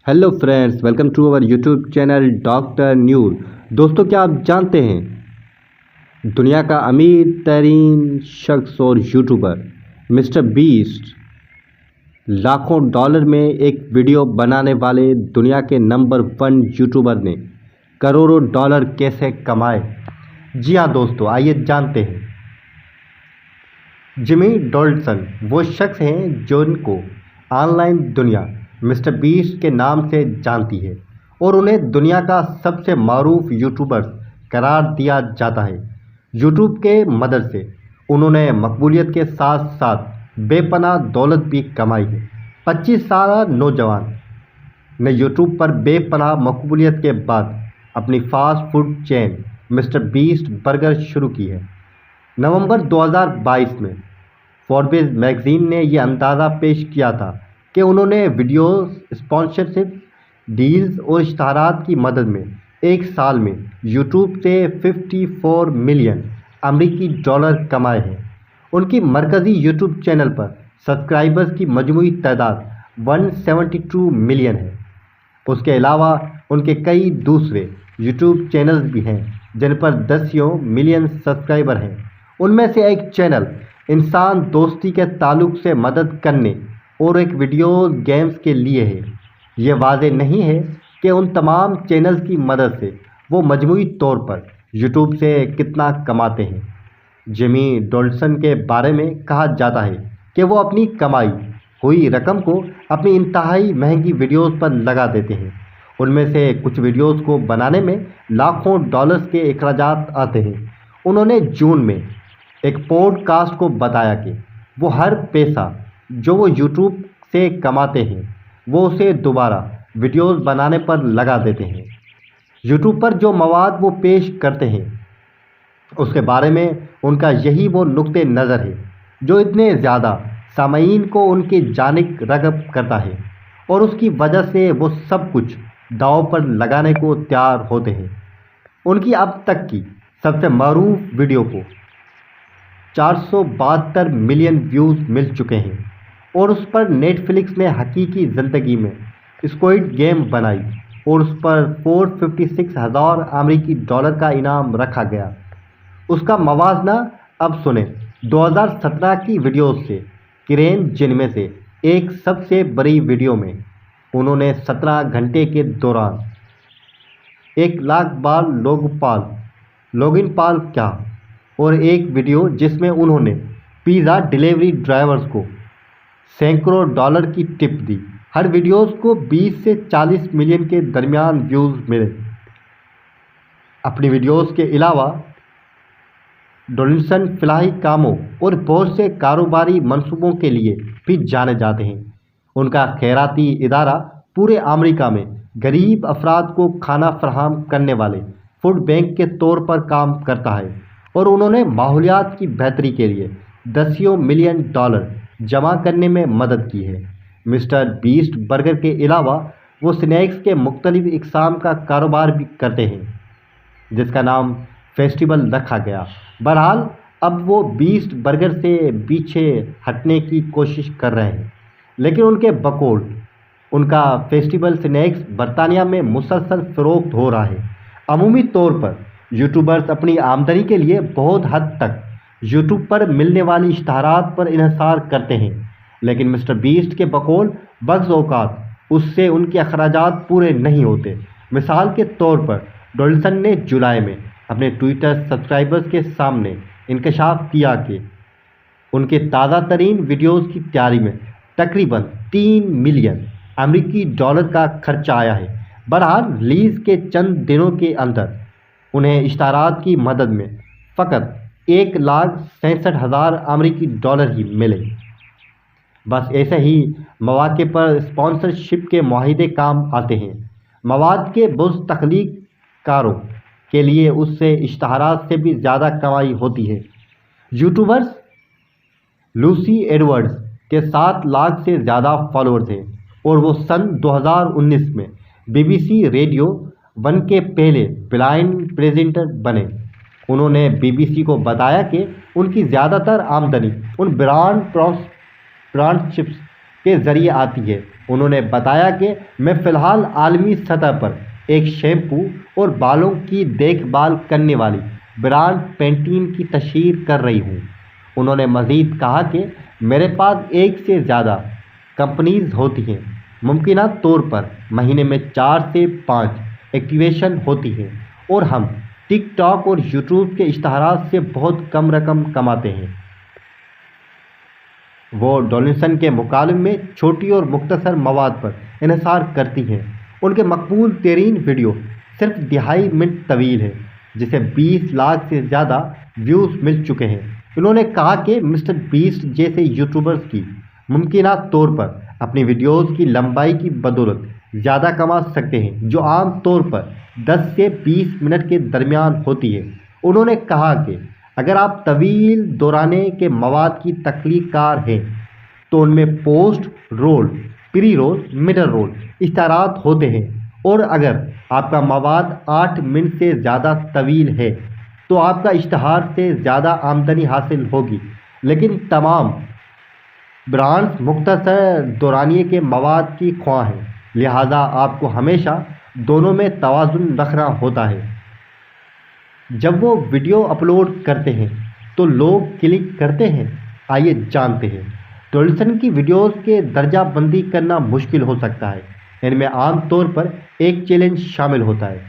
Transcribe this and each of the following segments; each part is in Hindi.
Hello friends, welcome to our YouTube channel doctor news. दोस्तों, क्या आप जानते हैं दुनिया का अमीर तरीन शख्स और यूट्यूबर मिस्टर बीस्ट लाखों डॉलर में एक वीडियो बनाने वाले दुनिया के नंबर 1 यूट्यूबर ने करोड़ों डॉलर कैसे कमाए? जी हाँ दोस्तों, आइए जानते हैं। जिमी डोनाल्डसन वो शख्स हैं जिनको ऑनलाइन दुनिया मिस्टर बीस्ट के नाम से जानती है और उन्हें दुनिया का सबसे मारूफ यूट्यूबर करार दिया जाता है। यूट्यूब के मदद से उन्होंने मकबूलियत के साथ साथ बेपनाह दौलत भी कमाई है। 25 साल नौजवान ने यूट्यूब पर बेपनाह मकबूलियत के बाद अपनी fast food chain mister beast burger शुरू की है। नवंबर 2022 में फोर्ब्स मैगजीन ने यह अंदाज़ा पेश किया था कि उन्होंने वीडियोस, स्पॉन्सरशिप डील्स और इश्तहारात की मदद में एक साल में यूट्यूब से 54 मिलियन अमेरिकी डॉलर कमाए हैं। उनकी मरकज़ी यूट्यूब चैनल पर सब्सक्राइबर्स की मजमूई तादाद 172 मिलियन है। उसके अलावा उनके कई दूसरे यूट्यूब चैनल्स भी हैं जिन पर दसियों मिलियन सब्सक्राइबर हैं। उनमें से एक चैनल इंसान दोस्ती के ताल्लुक से मदद करने और एक वीडियो गेम्स के लिए है। ये वाज़ेह नहीं है कि उन तमाम चैनल्स की मदद से वो मजमूई तौर पर यूट्यूब से कितना कमाते हैं। जिमी डोनाल्डसन के बारे में कहा जाता है कि वो अपनी कमाई हुई रकम को अपनी इंतहाई महंगी वीडियोस पर लगा देते हैं। उनमें से कुछ वीडियोस को बनाने में लाखों डॉलर्स के अखराजात आते हैं। उन्होंने जून में एक पॉडकास्ट को बताया कि वो हर पैसा जो वो यूट्यूब से कमाते हैं वो उसे दोबारा वीडियोस बनाने पर लगा देते हैं। यूट्यूब पर जो मवाद वो पेश करते हैं उसके बारे में उनका यही वो नुक्ते नज़र है जो इतने ज़्यादा सामईन को उनकी जानिब रग़ब करता है और उसकी वजह से वो सब कुछ दांव पर लगाने को तैयार होते हैं। उनकी अब तक की सबसे मरूफ वीडियो को 472 मिलियन व्यूज़ मिल चुके हैं और उस पर नेटफ्लिक्स ने हकीकी ज़िंदगी में स्क्विड गेम बनाई और उस पर 456,000 अमेरिकी डॉलर का इनाम रखा गया। उसका मवाजना अब सुने 2017 की वीडियोस से किरेन, जिनमें से एक सबसे बड़ी वीडियो में उन्होंने 17 घंटे के दौरान 1 लाख बार लॉगिन पाल किया और एक वीडियो जिसमें उन्होंने पिज़्ज़ा डिलीवरी ड्राइवर्स को सैकड़ों डॉलर की टिप दी। हर वीडियोस को 20 से 40 मिलियन के दरमियान व्यूज़ मिले। अपनी वीडियोस के अलावा डोनाल्डसन फलाही कामों और बहुत से कारोबारी मंसूबों के लिए भी जाने जाते हैं। उनका खैराती इदारा पूरे अमेरिका में गरीब अफराद को खाना फराहम करने वाले फूड बैंक के तौर पर काम करता है और उन्होंने माहौलियात की बेहतरी के लिए दसियों मिलियन डॉलर जमा करने में मदद की है। मिस्टर बीस्ट बर्गर के अलावा वो स्नैक्स के मुख्तलिफ इक़साम का कारोबार भी करते हैं जिसका नाम फेस्टिवल रखा गया। बहरहाल अब वो बीस्ट बर्गर से पीछे हटने की कोशिश कर रहे हैं, लेकिन उनके बकौल उनका फेस्टिवल स्नैक्स बरतानिया में मुसलसल फ़रोख्त हो रहा है। अमूमी तौर पर यूट्यूबर्स अपनी आमदनी के लिए बहुत हद तक यूट्यूब पर मिलने वाली इश्तहारात पर इन्हिसार करते हैं, लेकिन मिस्टर बीस्ट के बकौल बज़ औक़ात उससे उनके अखराजात पूरे नहीं होते। मिसाल के तौर पर डोनाल्डसन ने जुलाई में अपने ट्विटर सब्सक्राइबर्स के सामने इंकशाफ किया कि उनके ताज़ा तरीन वीडियोज़ की तैयारी में तकरीबन 3 मिलियन अमेरिकी डॉलर का खर्चा आया है। बहरहाल रिलीज़ के चंद दिनों के अंदर उन्हें इश्तहारात की मदद में फ़कत 1,67,000 अमेरिकी डॉलर ही मिले। बस ऐसे ही मौके पर स्पॉन्सरशिप के मुआहदे काम आते हैं। मवाद के बुज़ तख्लीक़कारों के लिए उससे इश्तहारात से भी ज़्यादा कमाई होती है। यूट्यूबर्स लूसी एडवर्ड्स के 7 लाख से ज़्यादा फॉलोअर्स हैं और वो सन 2019 में BBC रेडियो 1 के पहले ब्लाइंड प्रेजेंटर बने। उन्होंने BBC को बताया कि उनकी ज़्यादातर आमदनी उन ब्रांडशिप्स के ज़रिए आती है। उन्होंने बताया कि मैं फ़िलहाल आलमी सतह पर एक शैम्पू और बालों की देखभाल करने वाली ब्रांड पैंटीन की तशहीर कर रही हूँ। उन्होंने मज़ीद कहा कि मेरे पास एक से ज़्यादा कंपनीज होती हैं, मुमकिन तौर पर महीने में 4 से 5 एक्टिवेशन होती हैं और हम टिकटॉक और यूट्यूब के इश्तहारात से बहुत कम रकम कमाते हैं। वो डॉलिंसन के मुकाबले में छोटी और मुख्तसर मवाद पर इन्हिसार करती हैं। उनके मकबूल तरीन वीडियो सिर्फ 2.5 मिनट तवील है, जिसे 20 लाख से ज़्यादा व्यूज़ मिल चुके हैं। उन्होंने कहा कि मिस्टर बीस्ट जैसे यूट्यूबर्स की मुमकिन तौर पर अपनी वीडियोज़ की लंबाई की बदौलत ज़्यादा कमा सकते हैं, जो आम तौर पर 10 से 20 मिनट के दरमियान होती है। उन्होंने कहा कि अगर आप तवील दौराने के मवाद की तख्लीक कार हैं तो उनमें post roll, pre roll, middle roll इश्तारात होते हैं, और अगर आपका मवाद 8 मिनट से ज़्यादा तवील है तो आपका इश्तहार से ज़्यादा आमदनी हासिल होगी। लेकिन तमाम ब्रांड्स मुख्तसर दौरानिए के मवाद की ख्वाह हैं, लिहाजा आपको हमेशा दोनों में तवाज़ुन रखना होता है। जब वो वीडियो अपलोड करते हैं तो लोग क्लिक करते हैं। आइए जानते हैं। डॉलिंसन की वीडियोस के दर्जा बंदी करना मुश्किल हो सकता है। इनमें आम तौर पर एक चैलेंज शामिल होता है,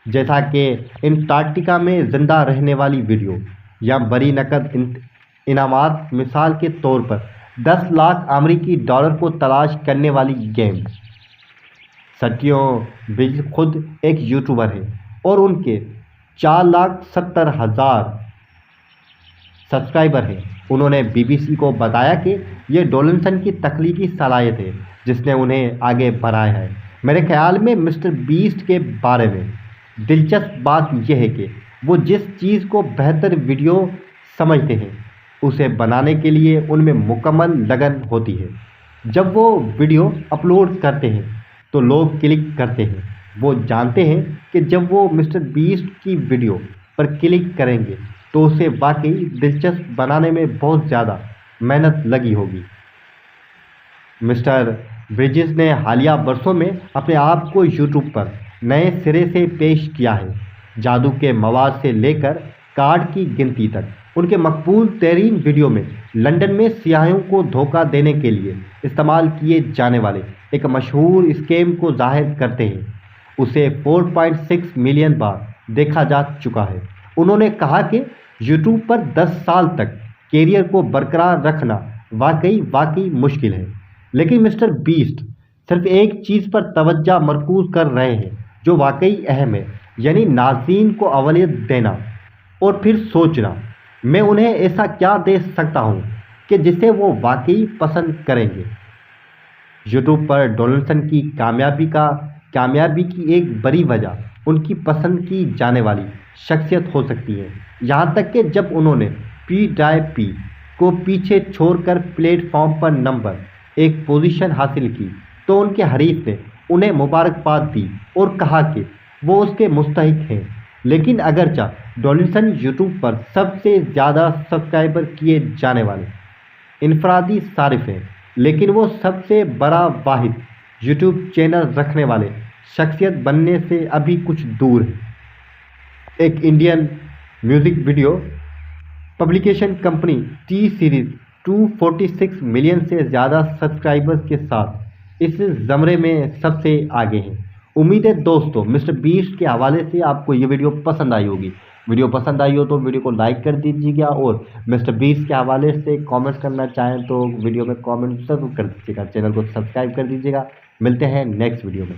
जैसा कि अंटार्कटिका में ज़िंदा रहने वाली वीडियो या बड़ी नकद इनामात, मिसाल के तौर पर 10 लाख अमेरिकी डॉलर को तलाश करने वाली गेम। सटियों बिज खुद एक यूट्यूबर है और उनके 4,70,000 सब्सक्राइबर हैं। उन्होंने बीबीसी को बताया कि यह डॉलिंसन की तख्लीकी सलाहियत है जिसने उन्हें आगे बढ़ाया है। मेरे ख्याल में मिस्टर बीस्ट के बारे में दिलचस्प बात यह है कि वो जिस चीज़ को बेहतर वीडियो समझते हैं उसे बनाने के लिए उनमें मुकम्मल लगन होती है। जब वो वीडियो अपलोड करते हैं तो लोग क्लिक करते हैं। वो जानते हैं कि जब वो मिस्टर बीस्ट की वीडियो पर क्लिक करेंगे तो उसे वाकई दिलचस्प बनाने में बहुत ज़्यादा मेहनत लगी होगी। मिस्टर ब्रिजेस ने हालिया बरसों में अपने आप को यूट्यूब पर नए सिरे से पेश किया है। जादू के मवाद से लेकर कार्ड की गिनती तक उनके मकबूल तरीन वीडियो में लंदन में सियाहियों को धोखा देने के लिए इस्तेमाल किए जाने वाले एक मशहूर स्कैम को जाहिर करते हैं। उसे 4.6 मिलियन बार देखा जा चुका है। उन्होंने कहा कि यूट्यूब पर 10 साल तक कैरियर को बरकरार रखना वाकई मुश्किल है, लेकिन मिस्टर बीस्ट सिर्फ एक चीज़ पर तवज्जो मरकूज कर रहे हैं जो वाकई अहम है, यानी नाज़रीन को अवलियत देना और फिर सोचना मैं उन्हें ऐसा क्या दे सकता हूँ कि जिसे वो वाकई पसंद करेंगे। यूट्यूब पर डॉलिंसन की कामयाबी की एक बड़ी वजह उनकी पसंद की जाने वाली शख्सियत हो सकती है। यहाँ तक कि जब उन्होंने PewDiePie को पीछे छोड़कर प्लेटफॉर्म पर नंबर 1 पोजीशन हासिल की तो उनके हरीफ ने उन्हें मुबारकबाद दी और कहा कि वो उसके मुस्तहिक हैं। लेकिन अगरचा डॉलिंसन यूट्यूब पर सबसे ज़्यादा सब्सक्राइबर किए जाने वाले इनफरादी सारिफ हैं, लेकिन वो सबसे बड़ा वाहिद यूट्यूब चैनल रखने वाले शख्सियत बनने से अभी कुछ दूर है। एक Indian music video publication company T series 246 million से ज़्यादा सब्सक्राइबर्स के साथ इस ज़मरे में सबसे आगे हैं। उम्मीद है दोस्तों मिस्टर बीस्ट के हवाले से आपको ये वीडियो पसंद आई होगी। वीडियो पसंद आई हो तो वीडियो को लाइक कर दीजिएगा, और मिस्टर बीस्ट के हवाले से कमेंट्स करना चाहें तो वीडियो में कमेंट ज़रूर कर दीजिएगा। चैनल को सब्सक्राइब कर दीजिएगा। मिलते हैं नेक्स्ट वीडियो में।